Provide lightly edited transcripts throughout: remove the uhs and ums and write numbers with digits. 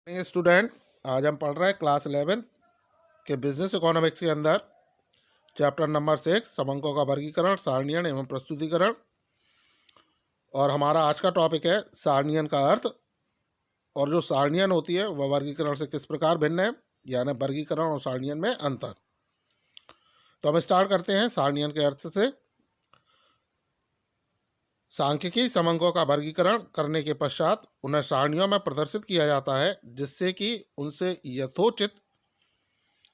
Student, आज हम पढ़ रहे हैं क्लास 11 के बिजनेस इकोनॉमिक्स के अंदर चैप्टर नंबर 6 समंकों का वर्गीकरण, सारणीयन एवं प्रस्तुतिकरण। और हमारा आज का टॉपिक है सारणीयन का अर्थ और जो सारणीयन होती है वह वर्गीकरण से किस प्रकार भिन्न है, यानी वर्गीकरण और सारणीयन में अंतर। तो हम स्टार्ट करते हैं सारणीयन के अर्थ से। सांख्यिकी समंकों का वर्गीकरण करने के पश्चात उन्हें सारणियों में प्रदर्शित किया जाता है, जिससे कि उनसे यथोचित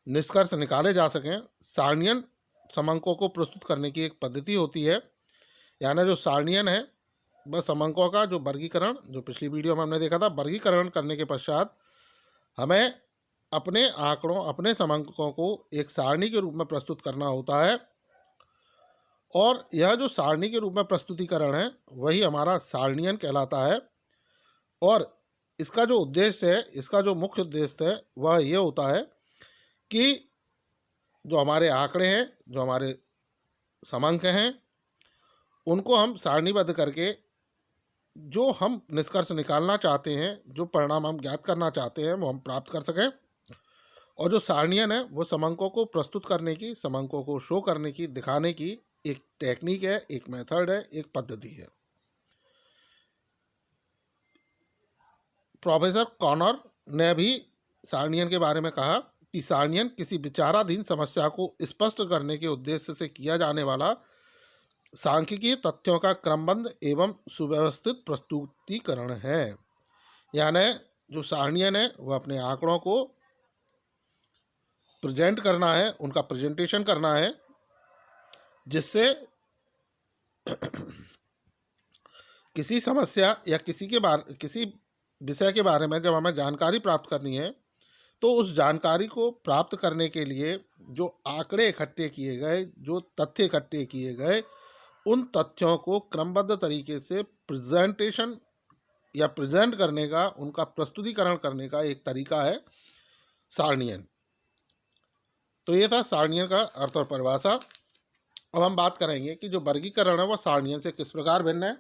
निष्कर्ष निकाले जा सकें। सारणियन समंकों को प्रस्तुत करने की एक पद्धति होती है, यानी जो सारणियन है वह समंकों का जो वर्गीकरण, जो पिछली वीडियो में हमने देखा था, वर्गीकरण करने के पश्चात हमें अपने आंकड़ों, अपने समंकों को एक सारणी के रूप में प्रस्तुत करना होता है। और यह जो सारणी के रूप में प्रस्तुतिकरण है वही हमारा सारणीयन कहलाता है। और इसका जो उद्देश्य है, इसका जो मुख्य उद्देश्य है वह ये होता है कि जो हमारे आंकड़े हैं, जो हमारे समंक हैं, उनको हम सारणीबद्ध करके जो हम निष्कर्ष निकालना चाहते हैं, जो परिणाम हम ज्ञात करना चाहते हैं, वो हम प्राप्त कर सकें। और जो सारणीयन है वो समंकों को प्रस्तुत करने की, समंकों को शो करने की, दिखाने की एक टेक्निक है, एक मेथड है, एक पद्धति है। प्रोफेसर कॉनर ने भी सारणीयन के बारे में कहा कि सारणीयन किसी विचाराधीन समस्या को स्पष्ट करने के उद्देश्य से किया जाने वाला सांख्यिकीय तथ्यों का क्रमबद्ध एवं सुव्यवस्थित प्रस्तुतिकरण है। यानी जो सारणीयन है वह अपने आंकड़ों को प्रेजेंट करना है, उनका प्रेजेंटेशन करना है, जिससे किसी समस्या या किसी विषय के बारे में जब हमें जानकारी प्राप्त करनी है तो उस जानकारी को प्राप्त करने के लिए जो आंकड़े इकट्ठे किए गए, जो तथ्य इकट्ठे किए गए, उन तथ्यों को क्रमबद्ध तरीके से प्रेजेंटेशन या प्रेजेंट करने का, उनका प्रस्तुतिकरण करने का एक तरीका है सारणीयन। तो ये था सारणीयन का अर्थ और परिभाषा। अब हम बात करेंगे कि जो वर्गीकरण है वह सारणीयन से किस प्रकार भिन्न है।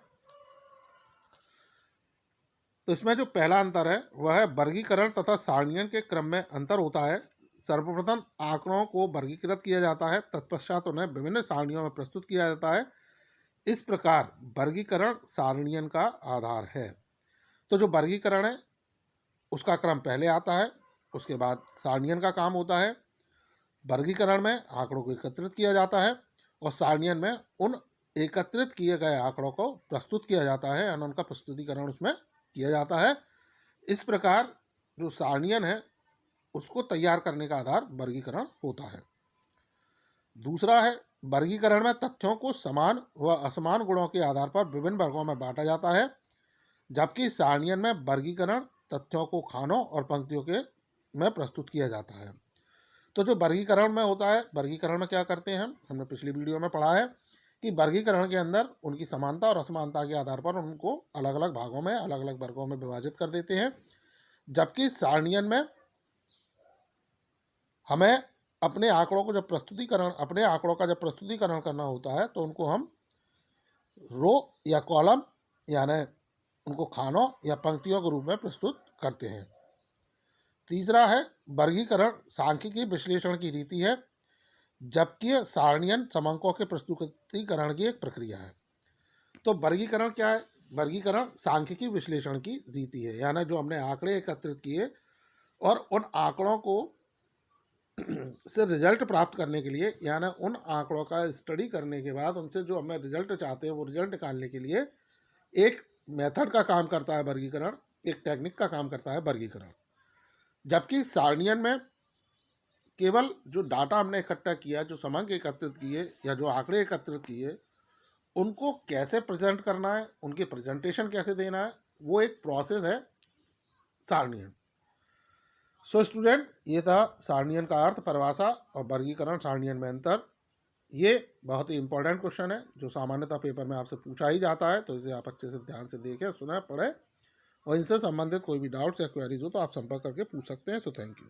तो इसमें जो पहला अंतर है वह है वर्गीकरण तथा सारणीयन के क्रम में अंतर होता है। सर्वप्रथम आंकड़ों को वर्गीकृत किया जाता है, तत्पश्चात उन्हें विभिन्न सारणियों में प्रस्तुत किया जाता है। इस प्रकार वर्गीकरण सारणीयन का आधार है। तो जो वर्गीकरण है उसका क्रम पहले आता है, उसके बाद सारणीयन का काम होता है। वर्गीकरण में आंकड़ों को एकत्रित किया जाता है और सारणीयन में उन एकत्रित किए गए आंकड़ों को प्रस्तुत किया जाता है और उनका प्रस्तुतिकरण उसमें किया जाता है। इस प्रकार जो सारणीयन है उसको तैयार करने का आधार वर्गीकरण होता है। दूसरा है वर्गीकरण में तथ्यों को समान व असमान गुणों के आधार पर विभिन्न वर्गों में बांटा जाता है, जबकि सारणीयन में वर्गीकरण तथ्यों को खानों और पंक्तियों के में प्रस्तुत किया जाता है। तो जो वर्गीकरण में होता है, वर्गीकरण में क्या करते हैं, हमने पिछली वीडियो में पढ़ा है कि वर्गीकरण के अंदर उनकी समानता और असमानता के आधार पर उनको अलग अलग भागों में, अलग अलग वर्गों में विभाजित कर देते हैं। जबकि सारणीयन में हमें अपने आंकड़ों का जब प्रस्तुतिकरण करना होता है तो उनको हम रो या कॉलम, यानी उनको खानों या पंक्तियों के रूप में प्रस्तुत करते हैं। तीसरा है वर्गीकरण सांख्यिकीय विश्लेषण की रीति है, जबकि सारणीयन समंकों के प्रस्तुतिकरण की एक प्रक्रिया है। तो वर्गीकरण क्या है? वर्गीकरण सांख्यिकीय विश्लेषण की रीति है, यानी जो हमने आंकड़े एकत्रित किए और उन आंकड़ों को से रिजल्ट प्राप्त करने के लिए, यानी उन आंकड़ों का स्टडी करने के बाद उनसे जो हमें रिजल्ट चाहते हैं वो रिजल्ट निकालने के लिए एक मेथड का काम करता है वर्गीकरण, एक टेक्निक का काम करता है वर्गीकरण। जबकि सारणीयन में केवल जो डाटा हमने इकट्ठा किया, जो समंक एकत्रित किए या जो आंकड़े एकत्रित किए, उनको कैसे प्रेजेंट करना है, उनके प्रेजेंटेशन कैसे देना है, वो एक प्रोसेस है सारणीयन। सो स्टूडेंट, ये था सारणीयन का अर्थ, परिभाषा और वर्गीकरण, सारणीयन में अंतर। ये बहुत ही इंपॉर्टेंट क्वेश्चन है जो सामान्यतः पेपर में आपसे पूछा ही जाता है, तो इसे आप अच्छे से ध्यान से देखें, सुने, पढ़ें और इनसे संबंधित कोई भी डाउट्स या क्वेरीज हो तो आप संपर्क करके पूछ सकते हैं। So thank you.